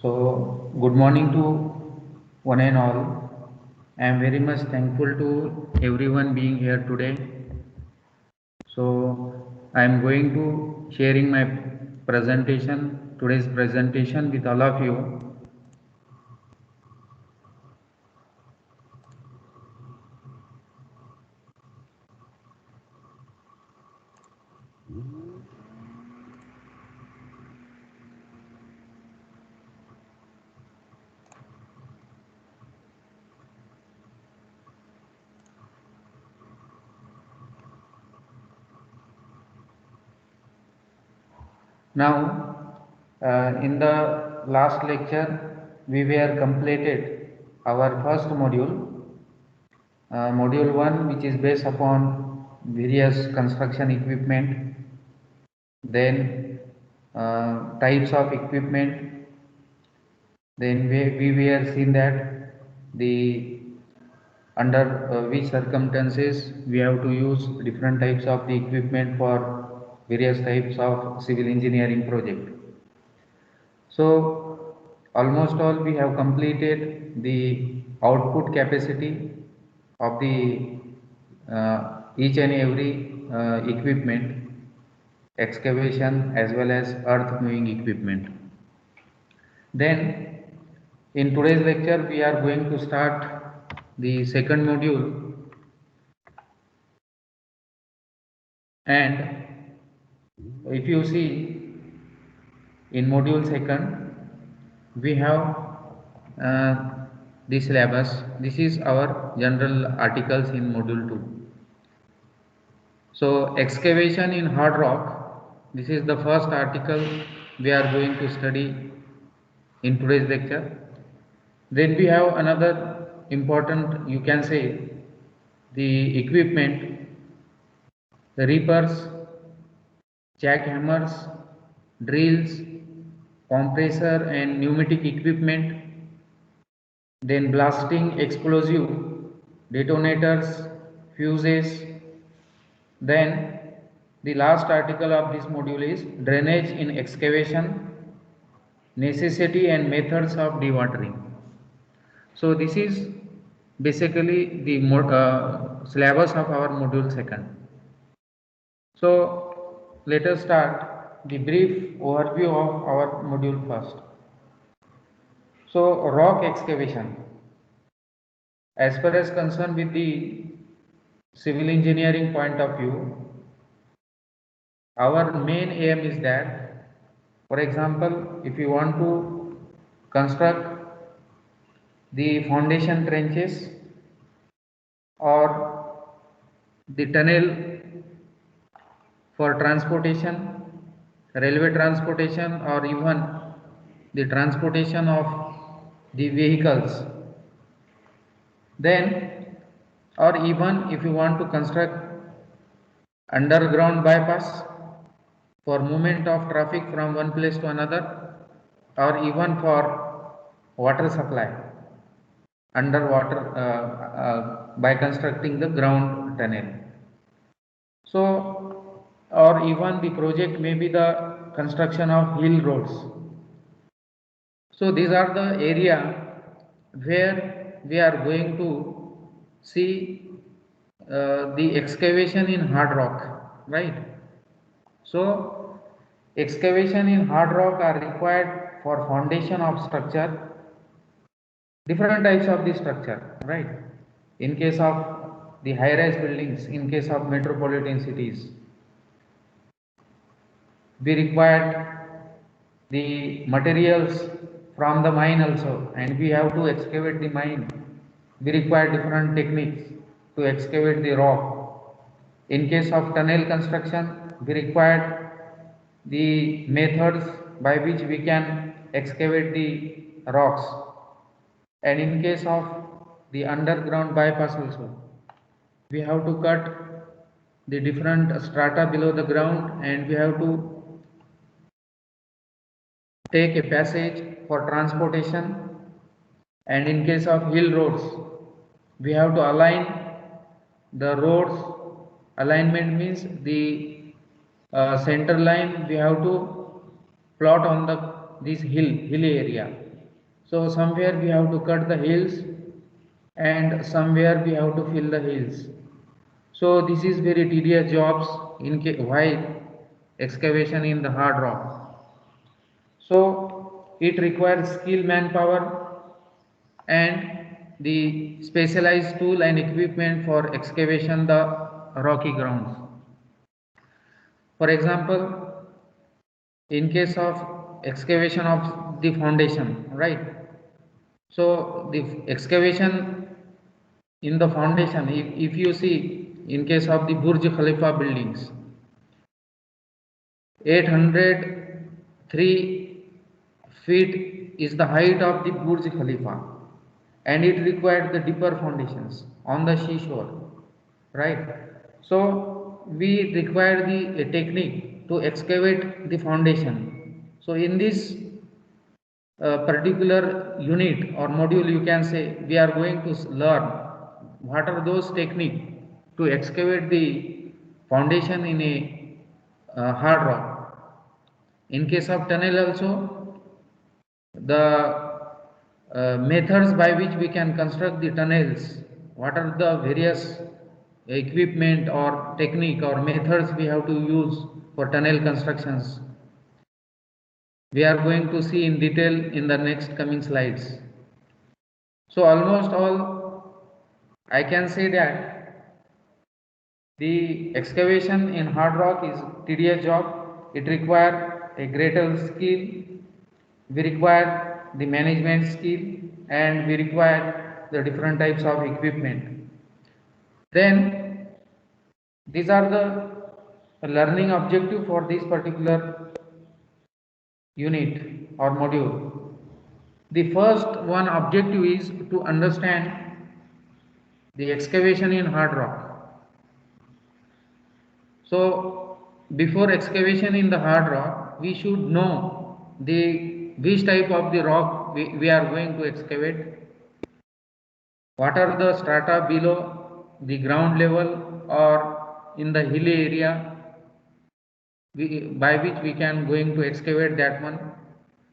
So, good morning to one and all. I am very much thankful to everyone being here today. So, I am going to sharing my today's presentation with all of you. Now, in the last lecture, we were completed our first module, module 1, which is based upon various construction equipment, then types of equipment, then we were seen that the under which circumstances we have to use different types of the equipment for various types of civil engineering project. So almost all we have completed the output capacity of the each and every equipment, excavation as well as earth moving equipment. Then in today's lecture we are going to start the second module, and if you see in module second we have uh, the syllabus. This is our general articles in module 2. So excavation in hard rock, this is the first article we are going to study in today's lecture. Then we have another important, you can say, the equipment, the reapers, jackhammers, drills, compressor and pneumatic equipment, then blasting, explosive, detonators, fuses. Then the last article of this module is drainage in excavation, necessity and methods of dewatering. So this is basically the syllabus of our module second. So let us start the brief overview of our module first. So rock excavation, as far as concerned with the civil engineering point of view, our main aim is that, for example, if you want to construct the foundation trenches or the tunnel for transportation, railway transportation, or even the transportation of the vehicles, then, or even if you want to construct underground bypass for movement of traffic from one place to another, or even for water supply underwater by constructing the ground tunnel. So, or even the project may be the construction of hill roads. So these are the area where we are going to see the excavation in hard rock, right? So excavation in hard rock are required for foundation of structure, different types of the structure, right? In case of the high-rise buildings, in case of metropolitan cities, we required the materials from the mine also, and we have to excavate the mine. We require different techniques to excavate the rock. In case of tunnel construction, we required the methods by which we can excavate the rocks, and in case of the underground bypass also, we have to cut the different strata below the ground, and we have to take a passage for transportation. And in case of hill roads, we have to align the roads. Alignment means the center line we have to plot on the this hilly area, So somewhere we have to cut the hills and somewhere we have to fill the hills. So this is very tedious jobs in while excavation in the hard rock. So it requires skill manpower and the specialized tool and equipment for excavation the rocky grounds. For example, in case of excavation of the foundation, right? So the excavation in the foundation, if you see in case of the Burj Khalifa buildings, 803 feet is the height of the Burj Khalifa, and it required the deeper foundations on the seashore, right? So we require the technique to excavate the foundation. So in this particular unit or module, you can say we are going to learn what are those techniques to excavate the foundation in a hard rock. In case of tunnel also, the methods by which we can construct the tunnels, what are the various equipment or technique or methods we have to use for tunnel constructions, we are going to see in detail in the next coming slides. So almost all, I can say that the excavation in hard rock is tedious job. It requires a greater skill. We require the management skill and we require the different types of equipment. Then these are the learning objective for this particular unit or module. The first one objective is to understand the excavation in hard rock. So before excavation in the hard rock, we should know the which type of the rock we are going to excavate, what are the strata below the ground level or in the hilly area by which we can going to excavate that one.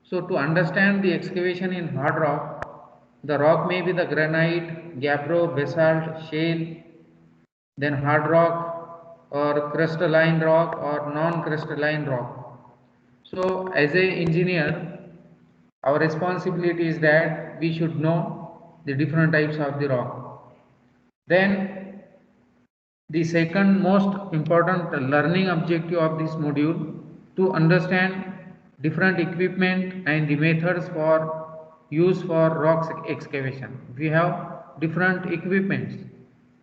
So to understand the excavation in hard rock, the rock may be the granite, gabbro, basalt, shale, then hard rock or crystalline rock or non-crystalline rock. So as a engineer, our responsibility is that we should know the different types of the rock. Then the second most important learning objective of this module to understand different equipment and the methods for use for rock excavation. We have different equipments.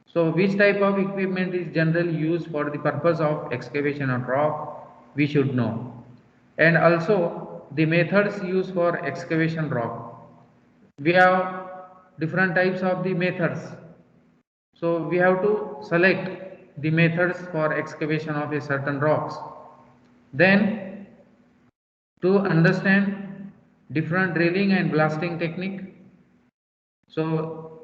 So which type of equipment is generally used for the purpose of excavation of rock, we should know. And also the methods used for excavation rock. We have different types of the methods. So we have to select the methods for excavation of a certain rocks. Then to understand different drilling and blasting technique. So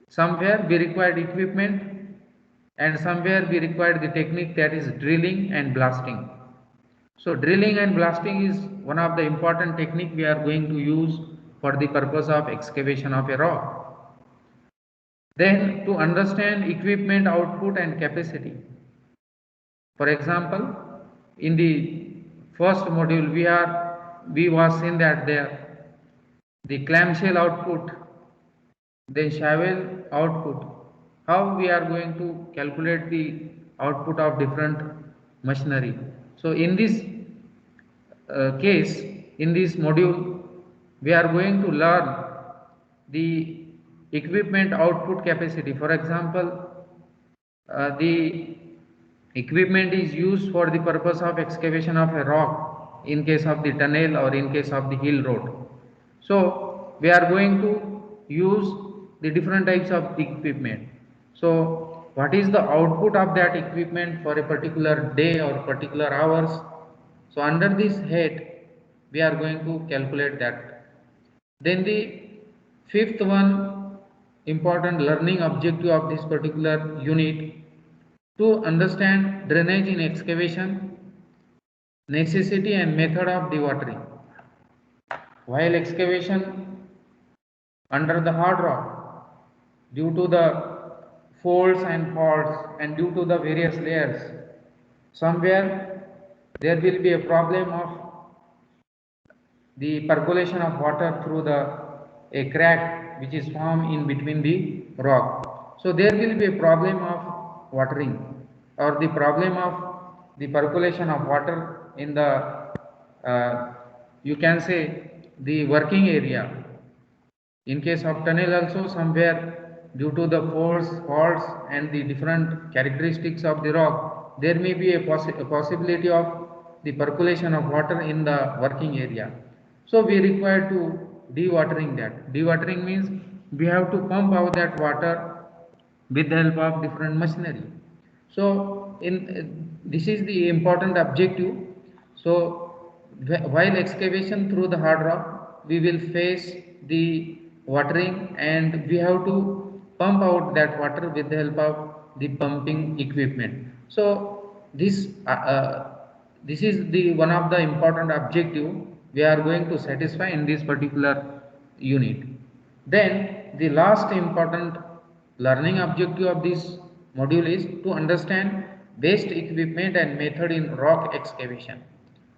somewhere we required equipment and somewhere we required the technique, that is drilling and blasting. So drilling and blasting is one of the important technique we are going to use for the purpose of excavation of a rock. Then to understand equipment output and capacity. For example, in the first module we was seen that the clamshell output, then shovel output, how we are going to calculate the output of different machinery. So in this case, in this module, we are going to learn the equipment output capacity. For example, the equipment is used for the purpose of excavation of a rock in case of the tunnel or in case of the hill road. So we are going to use the different types of equipment. So what is the output of that equipment for a particular day or particular hours? So under this head, we are going to calculate that. Then the fifth one important learning objective of this particular unit to understand drainage in excavation, necessity and method of dewatering. While excavation, under the hard rock due to the folds and faults and due to the various layers. Somewhere there will be a problem of the percolation of water through the a crack which is formed in between the rock. So there will be a problem of watering or the problem of the percolation of water in the you can say the working area. In case of tunnel also somewhere due to the force, faults and the different characteristics of the rock, there may be a possibility of the percolation of water in the working area. So we require to dewatering that. Dewatering means we have to pump out that water with the help of different machinery. So in this is the important objective. So while excavation through the hard rock, we will face the watering and we have to pump out that water with the help of the pumping equipment. So this is the one of the important objective we are going to satisfy in this particular unit. Then the last important learning objective of this module is to understand best equipment and method in rock excavation.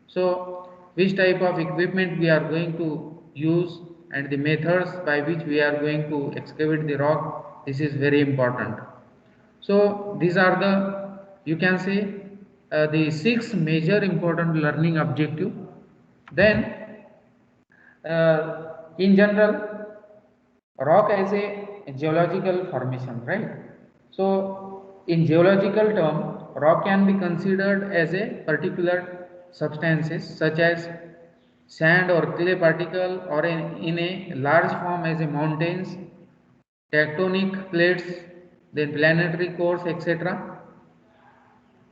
So which type of equipment we are going to use and the methods by which we are going to excavate the rock, this is very important. So these are the, you can say, the 6 major important learning objective. Then in general, rock as a geological formation, right? So in geological term, rock can be considered as a particular substances such as sand or clay particle or in a large form as a mountains, tectonic plates, then planetary cores, etc.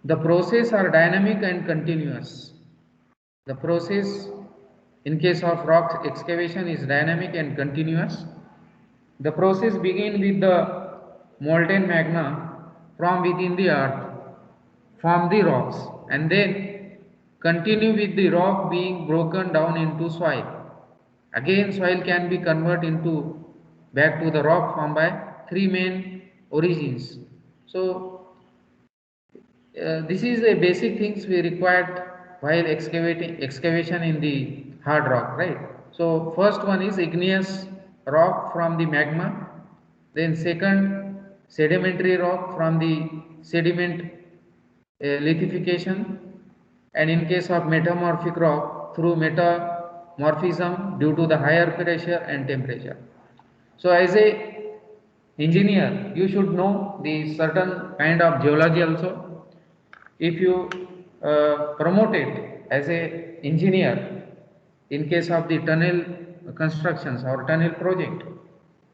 The process are dynamic and continuous. The process in case of rock excavation is dynamic and continuous. The process begins with the molten magma from within the earth, form the rocks, and then continue with the rock being broken down into soil. Again, soil can be converted into back to the rock formed by 3 main origins. So this is a basic things we required while excavation in the hard rock, right? So first one is igneous rock from the magma, then second sedimentary rock from the sediment lithification, and in case of metamorphic rock through metamorphism due to the higher pressure and temperature. So as a engineer, you should know the certain kind of geology also. If you promote it as a engineer in case of the tunnel constructions or tunnel project,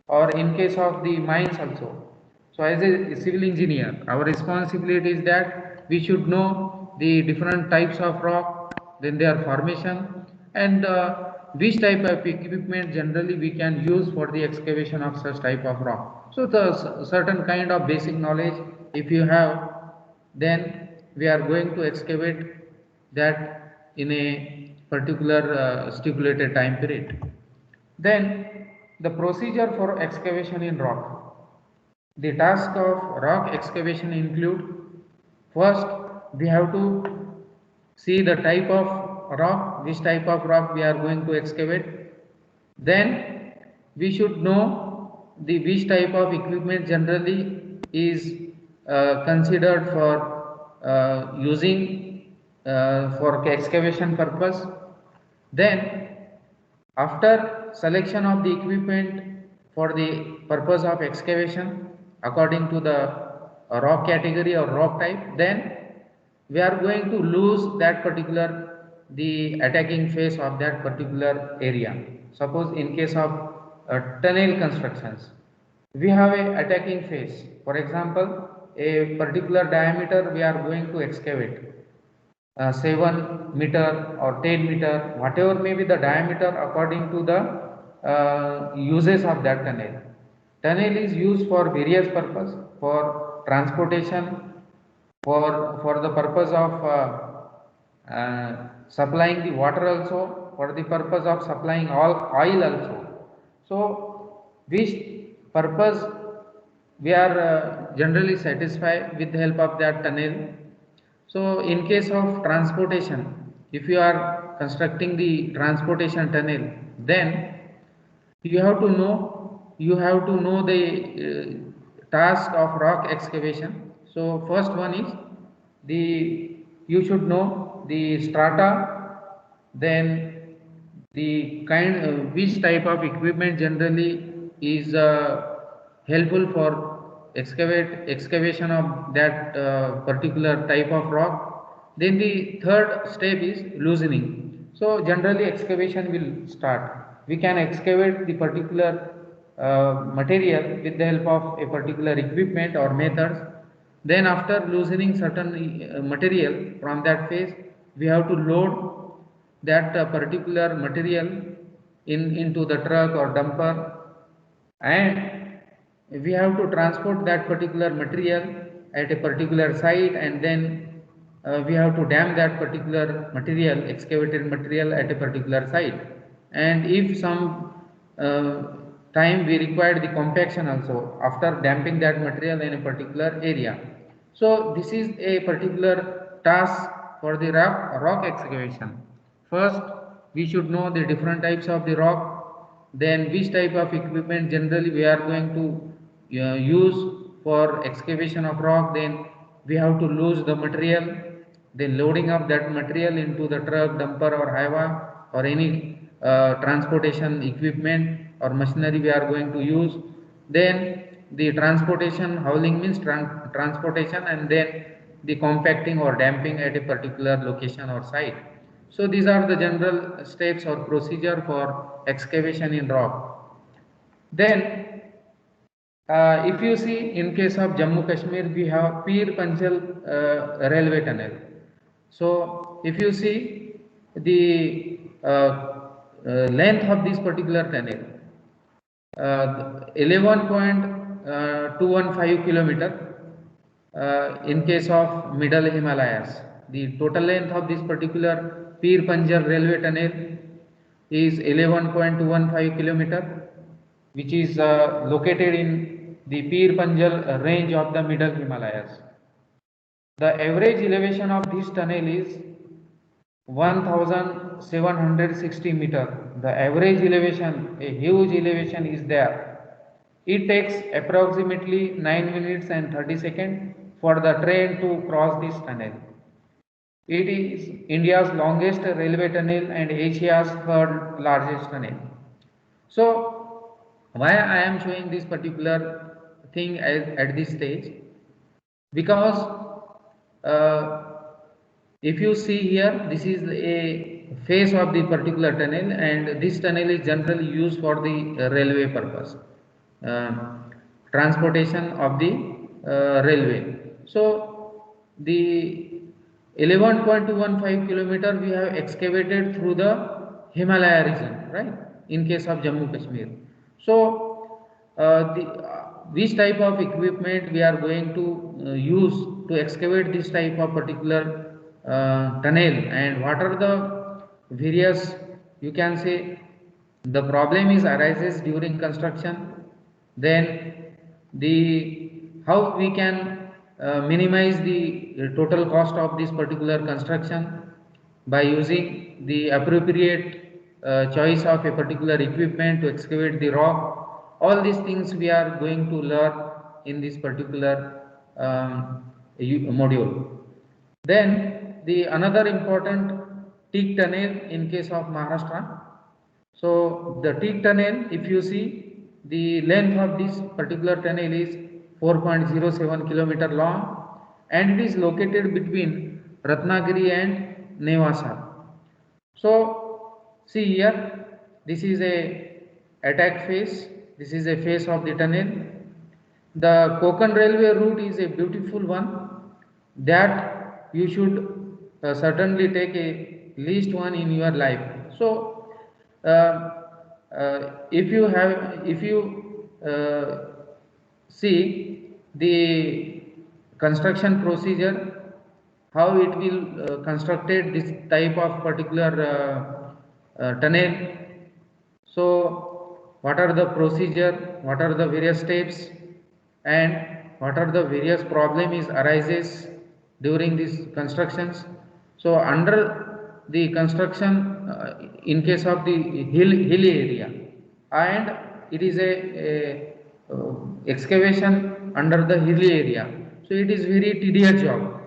or in case of the mines also. So as a civil engineer, our responsibility is that we should know the different types of rock, then their formation, and which type of equipment generally we can use for the excavation of such type of rock. So the certain kind of basic knowledge if you have, then we are going to excavate that in a particular stipulated time period. Then the procedure for excavation in rock. The task of rock excavation include, first we have to see the type of rock, which type of rock we are going to excavate. Then we should know the which type of equipment generally is considered for using for excavation purpose. Then after selection of the equipment for the purpose of excavation according to the rock category or rock type, then we are going to lose that particular the attacking phase of that particular area. Suppose in case of tunnel constructions, we have a attacking phase. For example, a particular diameter we are going to excavate, 7 meter or 10 meter, whatever may be the diameter according to the uses of that tunnel. Tunnel is used for various purpose, for transportation, for the purpose of supplying the water also, for the purpose of supplying all oil also. So which purpose we are generally satisfied with the help of that tunnel. So in case of transportation, if you are constructing the transportation tunnel, then you have to know the task of rock excavation. So first one is the you should know the strata, then the kind which type of equipment generally is helpful for excavation of that particular type of rock. Then the third step is loosening. So generally excavation will start. We can excavate the particular material with the help of a particular equipment or methods. Then after loosening certain material from that phase, we have to load that particular material into the truck or dumper, and we have to transport that particular material at a particular site, and then we have to dam that particular material, excavated material, at a particular site. And if some time we require the compaction also after damping that material in a particular area. So this is a particular task for the rock excavation. First, we should know the different types of the rock, then which type of equipment generally we are going to use for excavation of rock. Then we have to loose the material, then loading of that material into the truck, dumper or highway or any transportation equipment or machinery we are going to use. Then the transportation, hauling means transportation, and then the compacting or damping at a particular location or site. So these are the general steps or procedure for excavation in rock. Then if you see, in case of Jammu Kashmir, we have Pir Panjal railway tunnel. So if you see the length of this particular tunnel, 11.215 kilometer in case of middle Himalayas. The total length of this particular Pir Panjal railway tunnel is 11.215 kilometer, which is located in the Pir Panjal range of the middle Himalayas. The average elevation of this tunnel is 1760 meter. The average elevation, a huge elevation is there. It takes approximately 9 minutes and 30 seconds for the train to cross this tunnel. It is India's longest railway tunnel and Asia's third largest tunnel. So why I am showing this particular thing at this stage? Because if you see here, this is a face of the particular tunnel, and this tunnel is generally used for the railway purpose, transportation of the railway. So the 11.215 kilometer we have excavated through the Himalaya region, right? In case of Jammu Kashmir. So which type of equipment we are going to use to excavate this type of particular tunnel, and what are the various, you can say, the problem is arises during construction. Then the how we can minimize the total cost of this particular construction by using the appropriate choice of a particular equipment to excavate the rock. All these things we are going to learn in this particular module. Then the another important Teak tunnel in case of Maharashtra. So the Teak tunnel, if you see, the length of this particular tunnel is 4.07 kilometer long, and it is located between Ratnagiri and Nevasa. So see here, this is a attack phase, this is a phase of the tunnel. The Konkan railway route is a beautiful one that you should certainly take a least one in your life. So if you see the construction procedure, how it will constructed this type of particular tunnel. So what are the procedure, what are the various steps, and what are the various problem is arises during these constructions. So under the construction, in case of the hilly area, and it is a excavation under the hilly area, so it is very tedious job.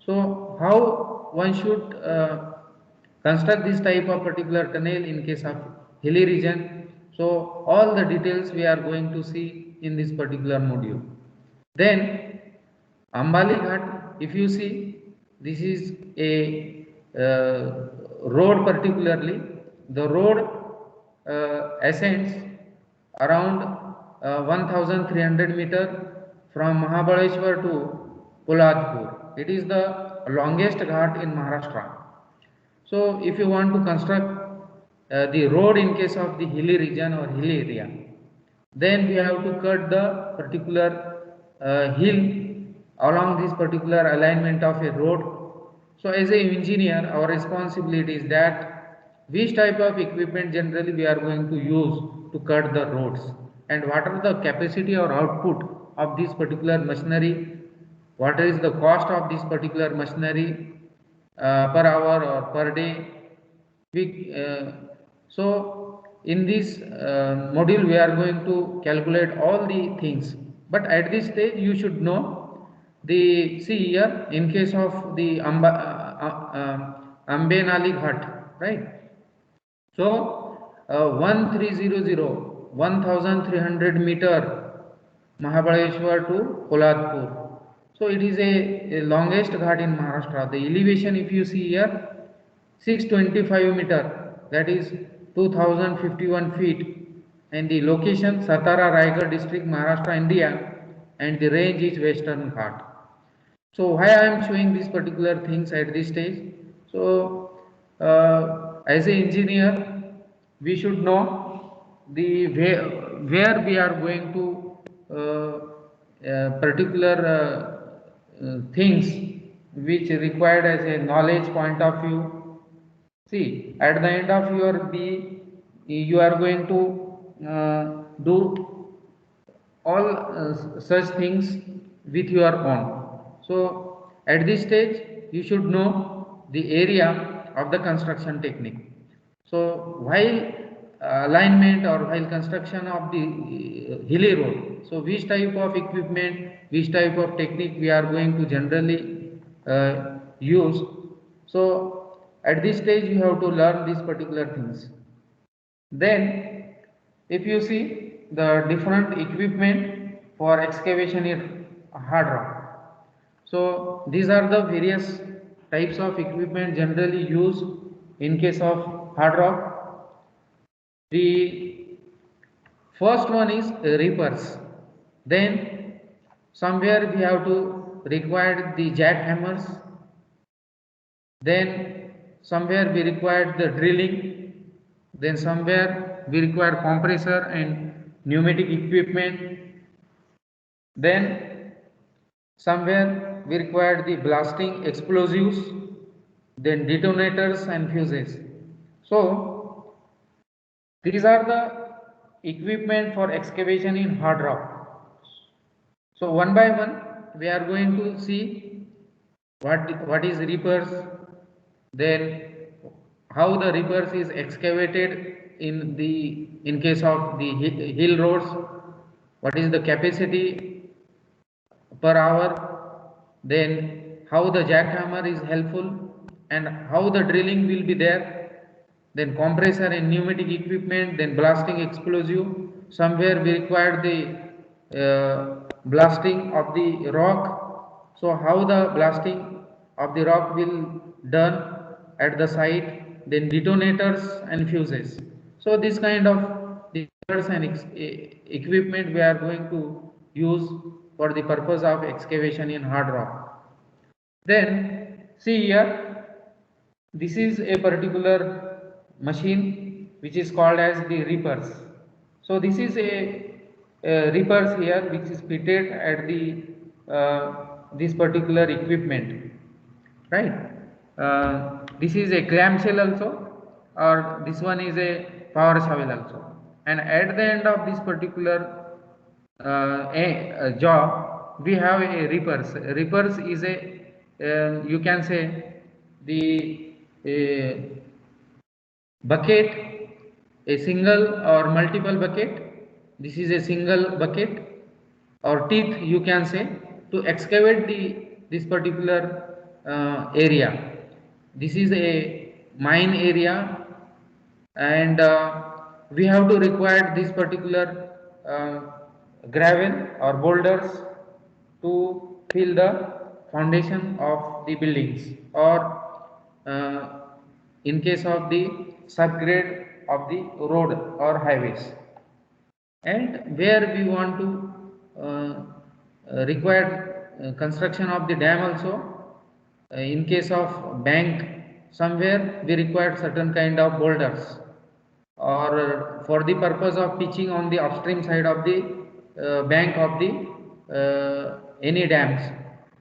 So how one should construct this type of particular tunnel in case of hilly region. So all the details we are going to see in this particular module. Then Ambali Ghat, if you see, this is a road particularly. The road ascends around 1300 meter from Mahabaleshwar to Poladpur. It is the longest ghat in Maharashtra. So if you want to construct the road in case of the hilly region or hilly area, then we have to cut the particular hill along this particular alignment of a road. So as an engineer, our responsibility is that which type of equipment generally we are going to use to cut the roads, and what are the capacity or output of this particular machinery, what is the cost of this particular machinery per hour or per day. So in this module we are going to calculate all the things, but at this stage you should know the, see here, in case of the Ambenali Ghat, right? So 1300 meter Mahabaleshwar to Poladpur. So it is a longest ghat in Maharashtra. The elevation, if you see here, 625 meter, that is 2051 feet, and the location Satara Raigad district, Maharashtra, India, and the range is Western Ghat. So why I am showing these particular things at this stage? So as an engineer, we should know the where we are going to particular things which required as a knowledge point of view. See, at the end of your B, you are going to do all such things with your own. So at this stage you should know the area of the construction technique. So while alignment or while construction of the hilly road, so which type of equipment, which type of technique we are going to generally use. So at this stage you have to learn these particular things. Then if you see the different equipment for excavation in hard rock, so these are the various types of equipment generally used in case of hard rock. The first one is reapers. Then somewhere we have to require the jackhammers. Then somewhere we require the drilling. Then somewhere we require compressor and pneumatic equipment. Then somewhere we require the blasting explosives, then detonators and fuses. So these are the equipment for excavation in hard rock. So one by one we are going to see what is reapers, then how the reapers is excavated in case of the hill roads, what is the capacity per hour, then how the jackhammer is helpful and how the drilling will be there, then compressor and pneumatic equipment, then blasting explosive. Somewhere we require the blasting of the rock, so how the blasting of the rock will done at the site, then detonators and fuses. So this kind of detonators and equipment we are going to use for the purpose of excavation in hard rock. Then see here, this is a particular machine which is called as the reapers. So this is a reapers here which is fitted at the this particular equipment, right? This is a clamshell also, or this one is a power shovel also. and at the end of this particular job we have a reapers. Reapers is a you can say the bucket, a single or multiple bucket. This is a single bucket or teeth you can say, to excavate this particular area. This is a mine area, and we have to require this particular uh, gravel or boulders to fill the foundation of the buildings, or uh, in case of the subgrade of the road or highways, and where we want to require construction of the dam also. In case of bank, somewhere we require certain kind of boulders, or for the purpose of pitching on the upstream side of the bank of the any dams.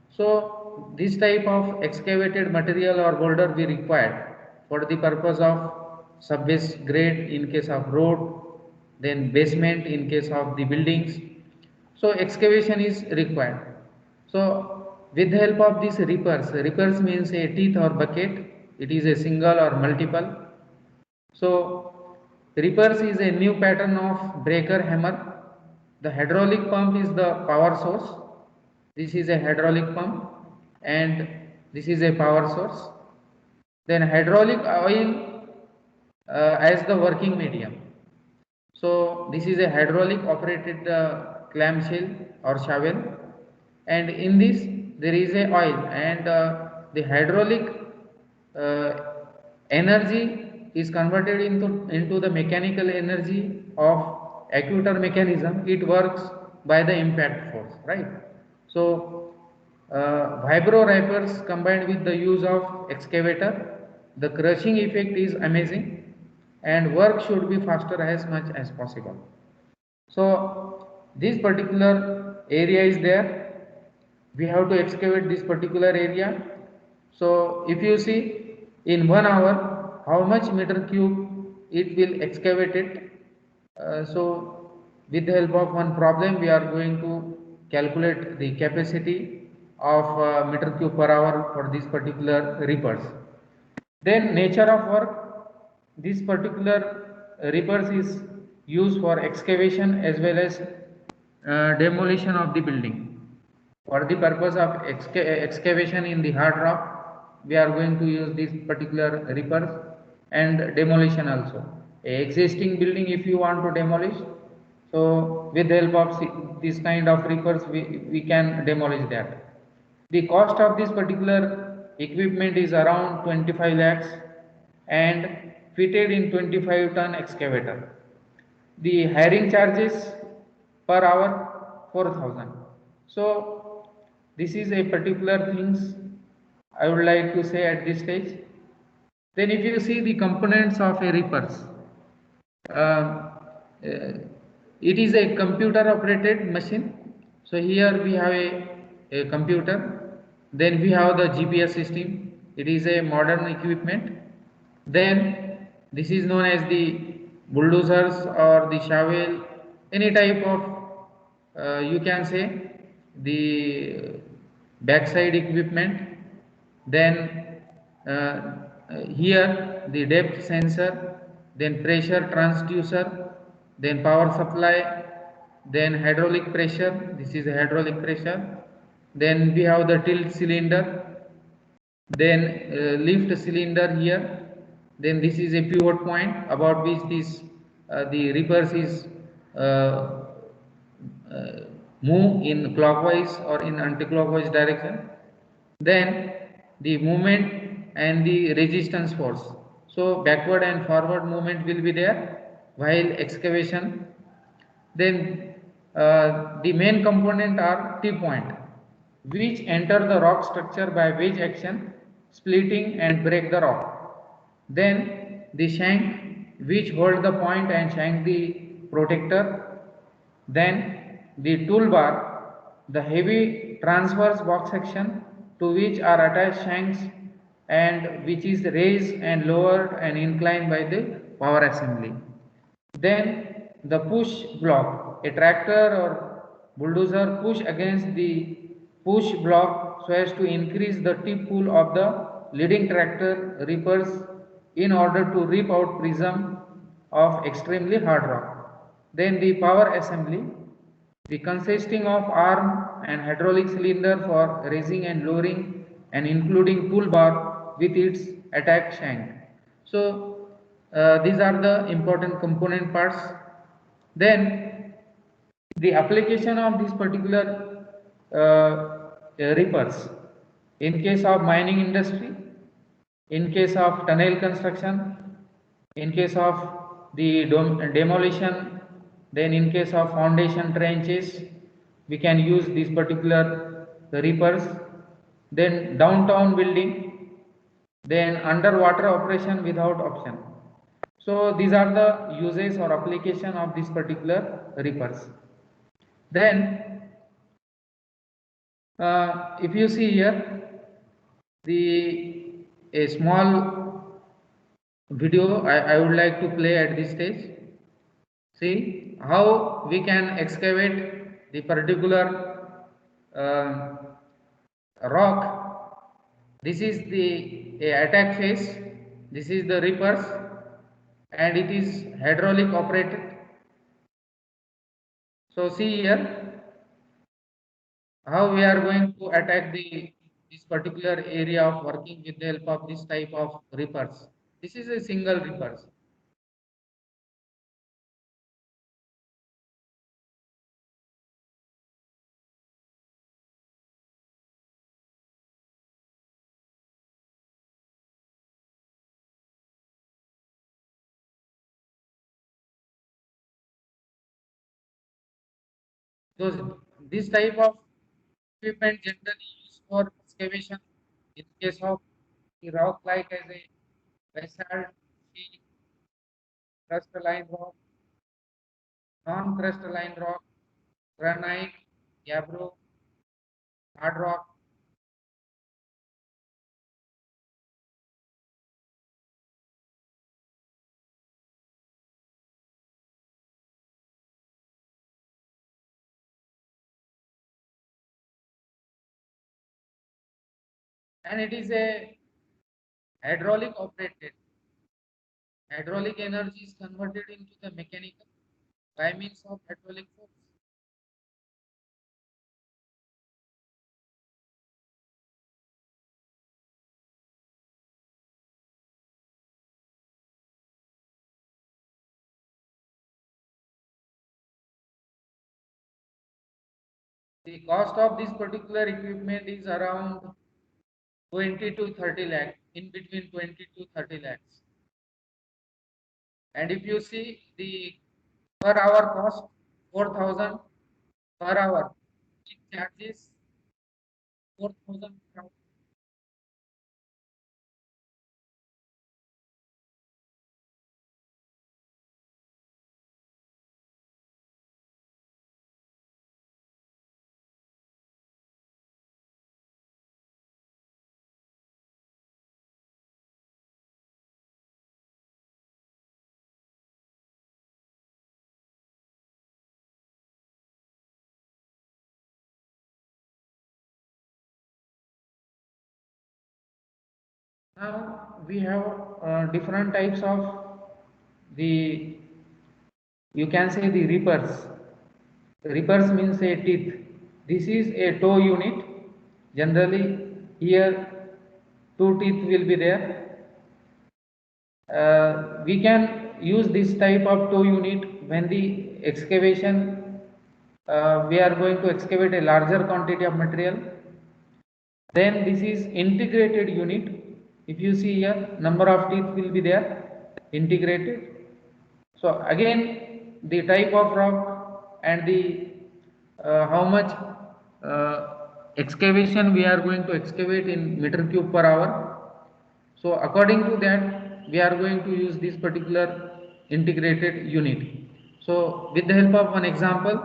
So this type of excavated material or boulder we required for the purpose of subbase grade in case of road, then basement in case of the buildings. So excavation is required. So with the help of these reapers, reapers means a teeth or bucket, it is a single or multiple. So reapers is a new pattern of breaker hammer. The hydraulic pump is the power source. This is a hydraulic pump and this is a power source. Then hydraulic oil as the working medium. So this is a hydraulic operated clamshell or shovel, and in this there is a oil, and the hydraulic uh, energy is converted into the mechanical energy of actuator mechanism. It works by the impact force, right? So vibro ripers combined with the use of excavator, the crushing effect is amazing, and work should be faster as much as possible. So this particular area is there, we have to excavate this particular area. So if you see in 1 hour how much meter cube it will excavate it. So with the help of one problem we are going to calculate the capacity of meter cube per hour for this particular reapers. Then nature of work, this particular reapers is used for excavation as well as demolition of the building. For the purpose of excavation in the hard rock, we are going to use this particular reapers, and demolition also. A existing building if you want to demolish, so with the help of this kind of reapers we can demolish that. The cost of this particular equipment is around 25 lakhs and fitted in 25-ton excavator. The hiring charges per hour 4,000. So this is a particular things I would like to say at this stage. Then if you see the components of a reapers, uh, it is a computer operated machine. So here we have a computer, then we have the GPS system, it is a modern equipment. Then this is known as the bulldozers or the shovel, any type of you can say the backside equipment. Then here the depth sensor, then pressure transducer, then power supply, then hydraulic pressure, this is a hydraulic pressure. Then we have the tilt cylinder, then lift cylinder here. Then this is a pivot point about which this the reverse is uh, move in clockwise or in anti-clockwise direction. Then the movement and the resistance force. So backward and forward movement will be there while excavation. Then the main component are T-point, which enter the rock structure by wedge action, splitting and break the rock. Then the shank, which hold the point and shank the protector. Then the toolbar, the heavy transverse box section to which are attached shanks and which is raised and lowered and inclined by the power assembly. Then the push block, a tractor or bulldozer push against the push block so as to increase the tip pull of the leading tractor reapers in order to reap out prism of extremely hard rock. Then the power assembly, the consisting of arm and hydraulic cylinder for raising and lowering and including toolbar with its attack shank. So these are the important component parts. Then the application of this particular reapers in case of mining industry, in case of tunnel construction, in case of the demolition, then in case of foundation trenches, we can use these particular reapers. Then downtown building, then underwater operation without option. So these are the uses or application of this particular reapers. Then if you see here the a small video I would like to play at this stage. See how we can excavate the particular uh, rock. This is the attack phase. This is the reapers, and it is hydraulic operated. So see here how we are going to attack this particular area of working with the help of this type of reapers. This is a single reapers. So this type of equipment generally used for excavation in case of the rock like as a basalt, sheet, crystalline rock, non-crystalline rock, granite, gabbro, hard rock. And it is a hydraulic operated. Hydraulic energy is converted into the mechanical by means of hydraulic force. The cost of this particular equipment is around 20 to 30 lakh, in between 20 to 30 lakhs. And if you see the per hour cost, 4,000 per hour, it charges 4,000 per hour. Now we have different types of the, you can say the reapers. Reapers means a teeth. This is a toe unit. Generally here two teeth will be there. We can use this type of toe unit when the excavation, we are going to excavate a larger quantity of material. Then this is integrated unit. If you see here, number of teeth will be there, integrated. So again, the type of rock and the how much excavation we are going to excavate in meter cube per hour. So according to that, we are going to use this particular integrated unit. So with the help of one example,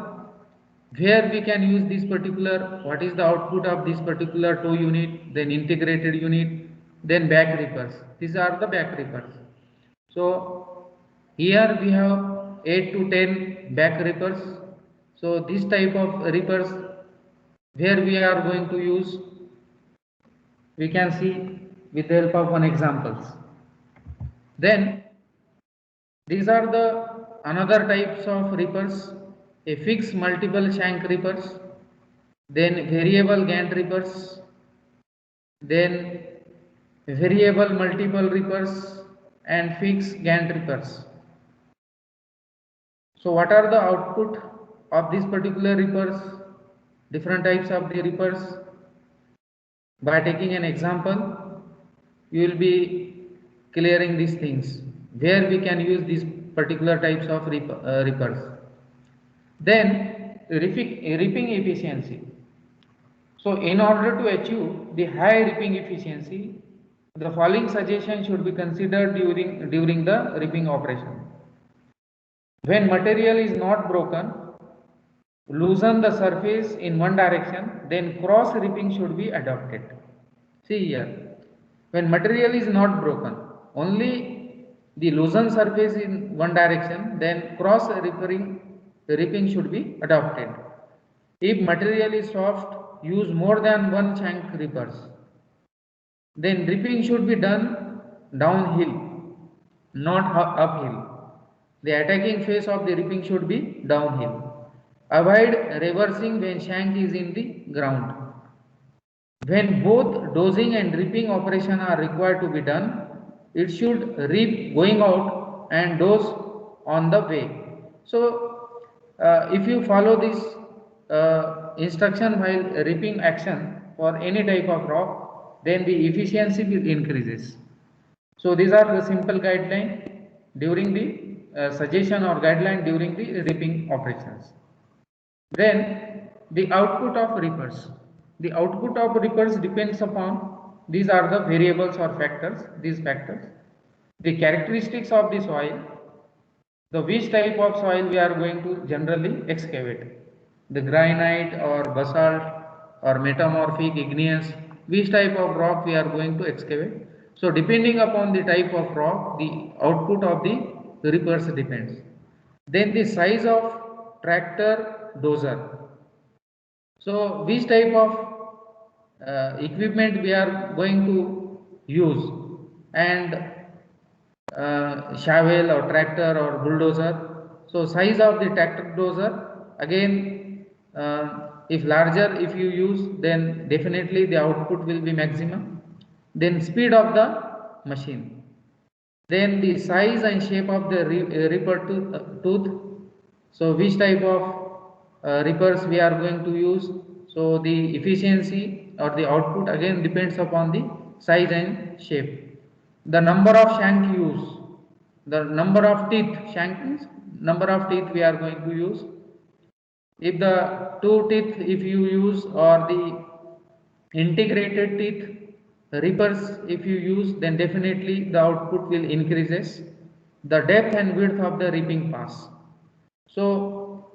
where we can use this particular, what is the output of this particular toe unit, then integrated unit, then back reapers. These are the back reapers. So here we have 8 to 10 back reapers. So this type of reapers where we are going to use, we can see with the help of one examples. Then these are the another types of reapers, a fixed multiple shank reapers, then variable gant reapers, then variable multiple reapers and fixed gant reapers. So what are the output of these particular reapers, different types of the reapers? By taking an example, you will be clearing these things where we can use these particular types of reapers. Then reaping efficiency. So in order to achieve the high reaping efficiency, the following suggestion should be considered during the reaping operation. When material is not broken, loosen the surface in one direction, then cross reaping should be adopted. See here, when material is not broken, only the loosened surface in one direction, then cross reaping should be adopted. If material is soft, use more than one shank reapers. Then reaping should be done downhill, not uphill. The attacking phase of the reaping should be downhill. Avoid reversing when shank is in the ground. When both dosing and reaping operation are required to be done, it should reap going out and dose on the way. So, if you follow this instruction while reaping action for any type of rock, then the efficiency will increases. So, these are the simple guideline during the suggestion or guideline during the reaping operations. Then the output of reapers. The output of reapers depends upon, these are the variables or factors, these factors. The characteristics of the soil, the which type of soil we are going to generally excavate. The granite or basalt or metamorphic, igneous, which type of rock we are going to excavate. So depending upon the type of rock, the output of the reapers depends. Then the size of tractor dozer. So which type of equipment we are going to use, and shovel or tractor or bulldozer. So size of the tractor dozer, again if larger if you use, then definitely the output will be maximum. Then speed of the machine, then the size and shape of the reaper tooth. So which type of reapers we are going to use, so the efficiency or the output again depends upon the size and shape. The number of shank use, the number of teeth, shank means number of teeth we are going to use. If the two teeth if you use, or the integrated teeth reapers if you use, then definitely the output will increases. The depth and width of the reaping pass. So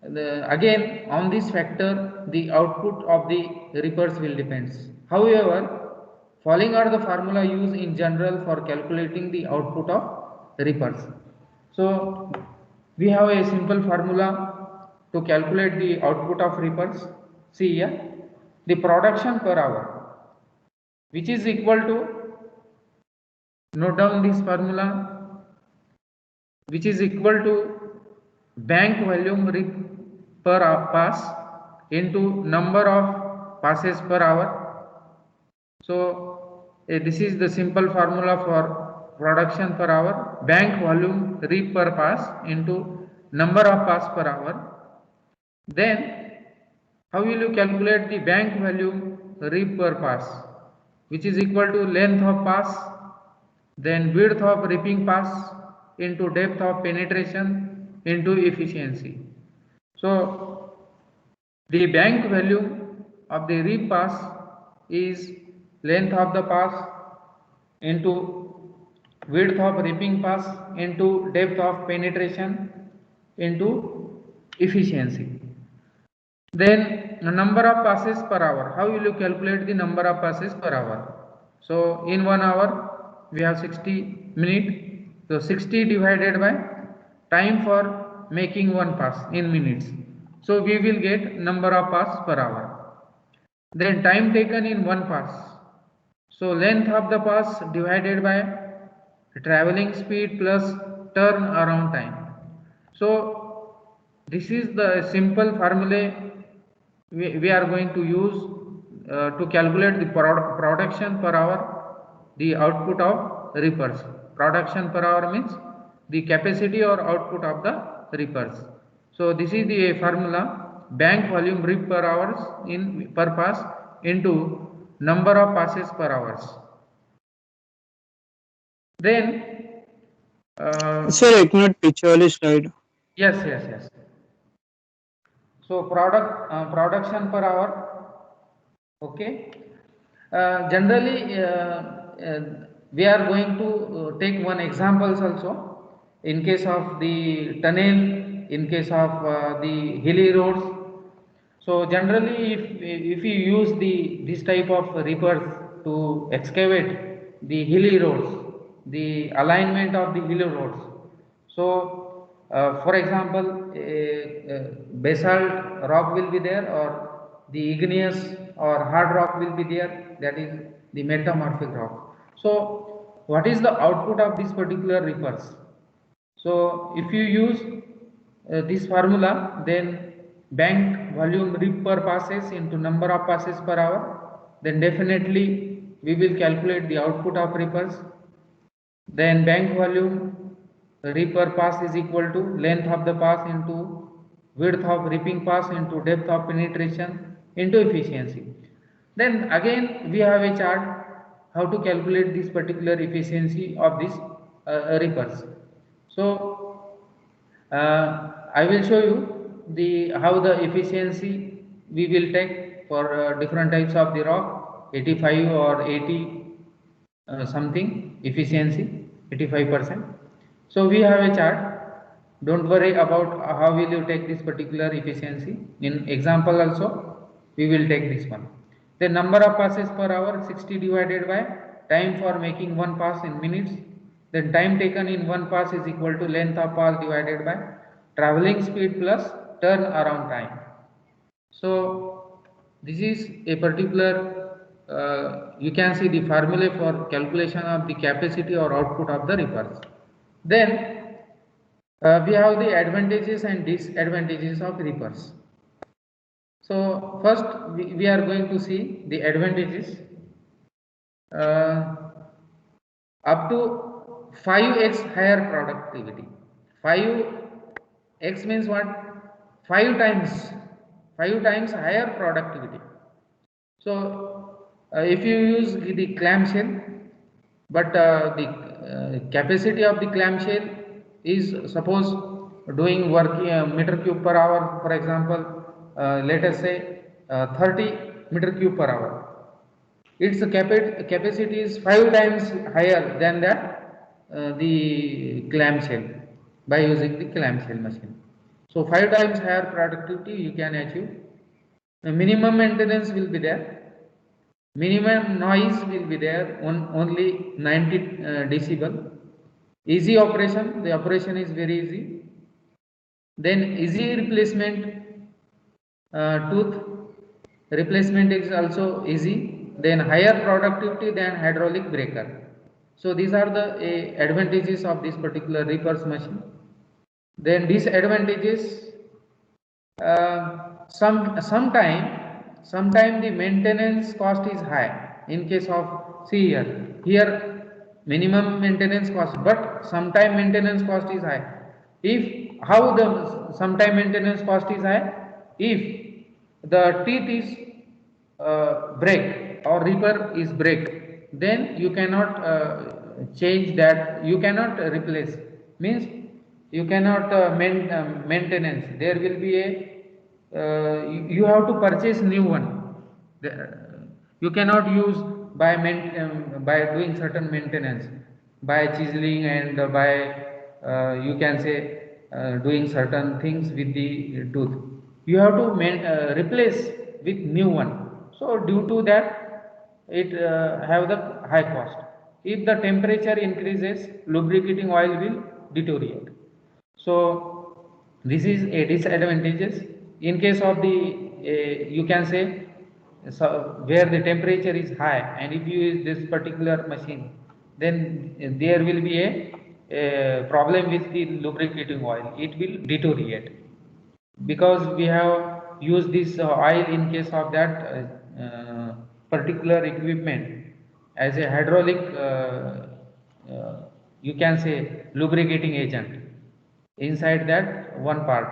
again on this factor the output of the reapers will depends. However, following are the formula used in general for calculating the output of reapers. So we have a simple formula to calculate the output of reapers. See here, the production per hour, which is equal to, note down this formula, which is equal to bank volume reap per pass into number of passes per hour. So this is the simple formula for production per hour, bank volume reap per pass into number of pass per hour. Then how will you calculate the bank volume reap per pass, which is equal to length of pass, then width of reaping pass into depth of penetration into efficiency. So the bank volume of the reap pass is length of the pass into width of reaping pass into depth of penetration into efficiency. Then number of passes per hour. How will you calculate the number of passes per hour? So in 1 hour we have 60 minutes. So 60 divided by time for making one pass in minutes. So we will get number of pass per hour. Then time taken in one pass. So length of the pass divided by traveling speed plus turn around time. So this is the simple formula we are going to use to calculate the production per hour, the output of reapers. Production per hour means the capacity or output of the reapers. So this is the formula: bank volume reap per hours in per pass into number of passes per hours. Then Sir, एक minute पीछे वाली slide. yes. So production per hour. Okay. Generally, we are going to take one examples also. In case of the tunnel, in case of the hilly roads. So generally, if you use this type of reapers to excavate the hilly roads, the alignment of the hilly roads. So, for example, basalt rock will be there, or the igneous or hard rock will be there. That is the metamorphic rock. So, what is the output of this particular reapers? So, if you use this formula, then bank volume reap per passes into number of passes per hour, then definitely we will calculate the output of reapers. Then bank volume reap per pass is equal to length of the pass into width of reaping pass into depth of penetration into efficiency. Then again we have a chart how to calculate this particular efficiency of this reapers. So I will show you the how the efficiency we will take for different types of the rock, 85 or 80 something efficiency, 85%. So we have a chart. Don't worry about how will you take this particular efficiency. In example also we will take this one. The number of passes per hour 60 divided by time for making one pass in minutes. Then time taken in one pass is equal to length of pass divided by traveling speed plus turn around time. So this is a particular, you can see the formula for calculation of the capacity or output of the reapers. Then we have the advantages and disadvantages of reapers. So first we are going to see the advantages. Up to 5x higher productivity. 5x means what? 5 times 5 times higher productivity. So if you use the clamshell, but the capacity of the clamshell is suppose doing work meter cube per hour, for example, let us say 30 meter cube per hour. Its capacity is 5 times higher than that the clamshell by using the clamshell machine. So 5 times higher productivity you can achieve. Minimum maintenance will be there. Minimum noise will be there, only 90 decibel. Easy operation, the operation is very easy. Then easy replacement, tooth replacement is also easy. Then higher productivity than hydraulic breaker. So these are the advantages of this particular reapers machine. Then disadvantages, sometime the maintenance cost is high. In case of, see here minimum maintenance cost, but sometime maintenance cost is high. If how the sometime maintenance cost is high, if the teeth is break or reaper is break, then you cannot change that, you cannot replace, means you cannot maintenance, there will be a you have to purchase new one. You cannot use by doing certain maintenance, by chiseling and by you can say doing certain things with the tooth, you have to replace with new one. So due to that it have the high cost. If the temperature increases, lubricating oil will deteriorate. So this is a disadvantages. In case of the you can say, so where the temperature is high, and if you use this particular machine, then there will be a problem with the lubricating oil. It will deteriorate because we have used this oil in case of that particular equipment as a hydraulic you can say lubricating agent inside that one part,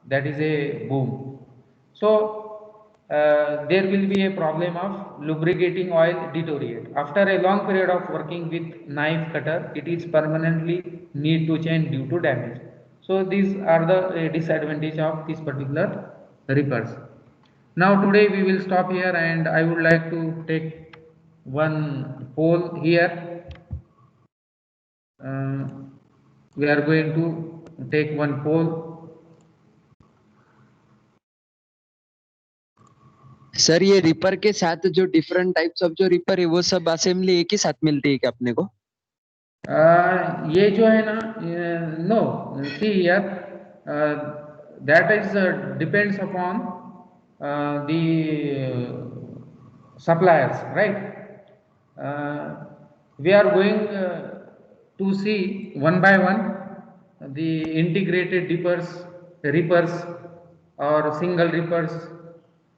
that is a boom. So there will be a problem of lubricating oil deteriorate. After a long period of working with knife cutter, it is permanently need to change due to damage. So these are the disadvantage of this particular repairs. Now today we will stop here, and I would like to take one poll here. We are going to take one poll. Sir ये ripper के साथ जो different types of जो ripper है वो सब assembly एक ही साथ मिलती है क्या अपने को? ये जो है ना, no, see here, that is depends upon the suppliers, right? We are going to see one by one the integrated reapers or single reapers.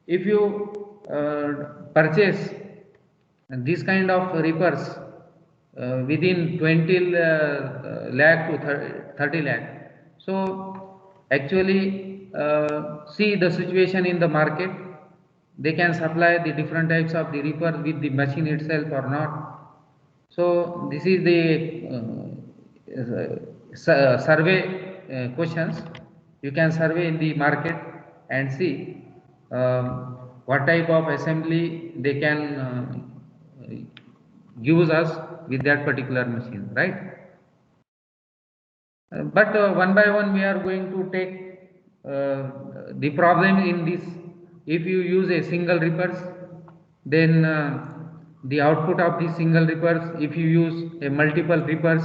If you purchase this kind of reapers within 20 lakh to 30 lakh, so actually see the situation in the market. They can supply the different types of the reaper with the machine itself or not. So this is the survey questions. You can survey in the market and see what type of assembly they can gives us with that particular machine, right? But one by one we are going to take the problem in this. If you use a single reapers, then the output of the single reapers, if you use a multiple reapers,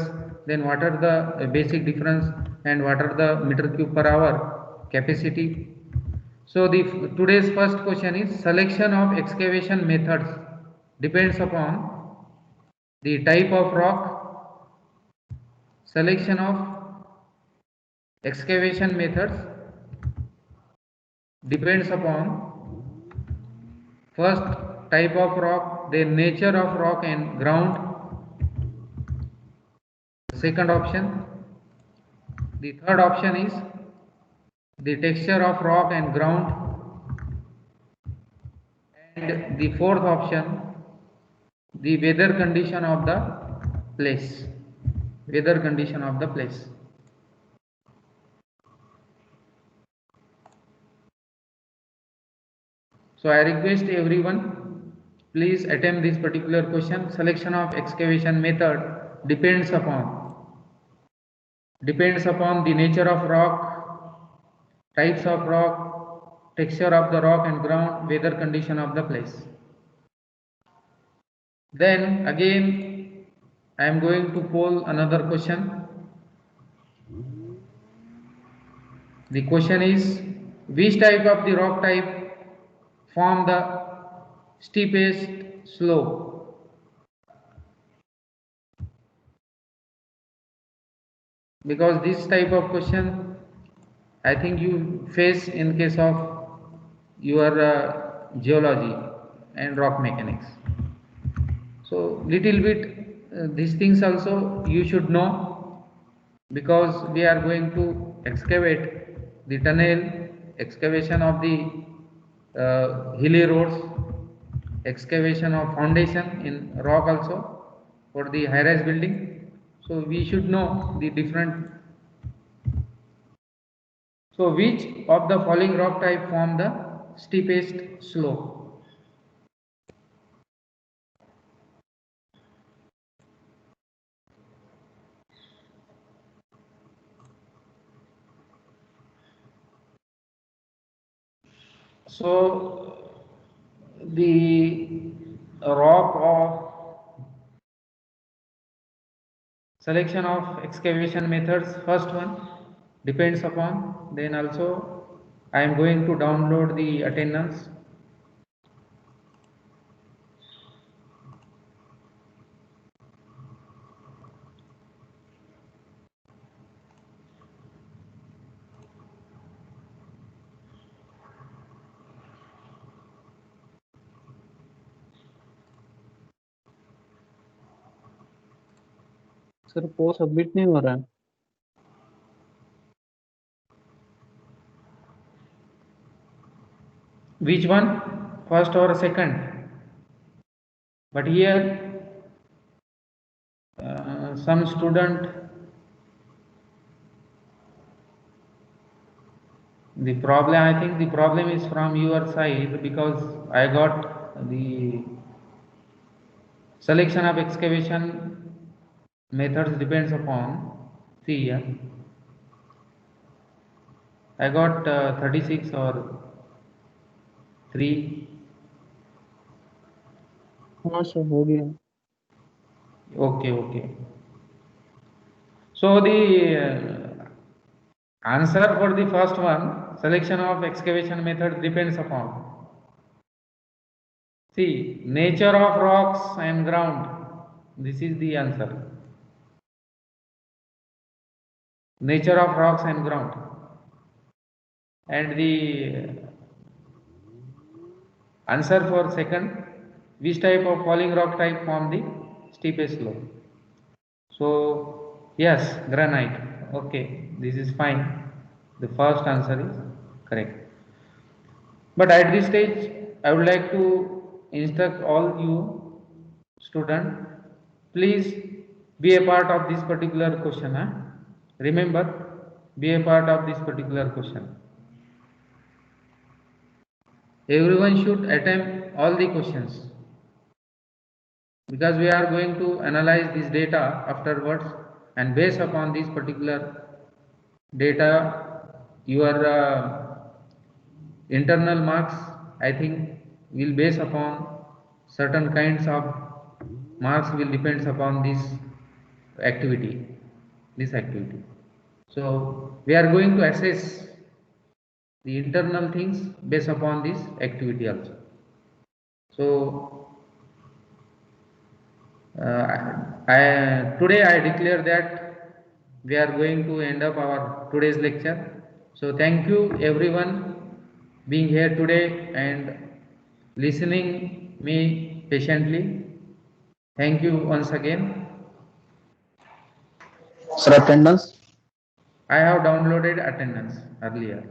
then what are the basic difference and what are the meter cube per hour capacity. So the today's first question is selection of excavation methods depends upon the type of rock. Selection of excavation methods depends upon first type of rock, the nature of rock and ground. Second option. The third option is the texture of rock and ground. And the fourth option, the weather condition of the place. Weather condition of the place. So I request everyone, please attempt this particular question. Selection of excavation method depends upon the nature of rock, types of rock, texture of the rock and ground, weather condition of the place. Then again I am going to poll another question. The question is, which type of the rock type form the steepest slope? Because this type of question I think you face in case of your geology and rock mechanics. So little bit these things also you should know, because we are going to excavate the tunnel, excavation of the hilly roads, excavation of foundation in rock also for the high-rise building. So we should know the different. So which of the following rock type form the steepest slope? So the rock of selection of excavation methods, first one, depends upon, then also I am going to download the attendance. Sir वो submit नहीं हो रहा है. Which one, first or second? But here some student, the problem, I think the problem is from your side, because I got the selection of excavation methods depends upon, see here, I got 36 or 3. हाँ sir हो गया. Okay. So the answer for the first one, selection of excavation method depends upon, see, nature of rocks and ground. This is the answer. Nature of rocks and ground. And the answer for second, which type of falling rock type form the steepest slope? So yes, granite. Okay, this is fine. The first answer is correct. But at this stage, I would like to instruct all you student, please be a part of this particular question. Remember, be a part of this particular question. Everyone should attempt all the questions, because we are going to analyze this data afterwards, and based upon this particular data, your internal marks, I think, will base upon certain kinds of marks will depends upon activity this activity. So we are going to assess the internal things based upon this activity also. So today I declare that we are going to end up our today's lecture. So thank you everyone being here today and listening me patiently. Thank you once again. Sir attendance. I have downloaded attendance earlier.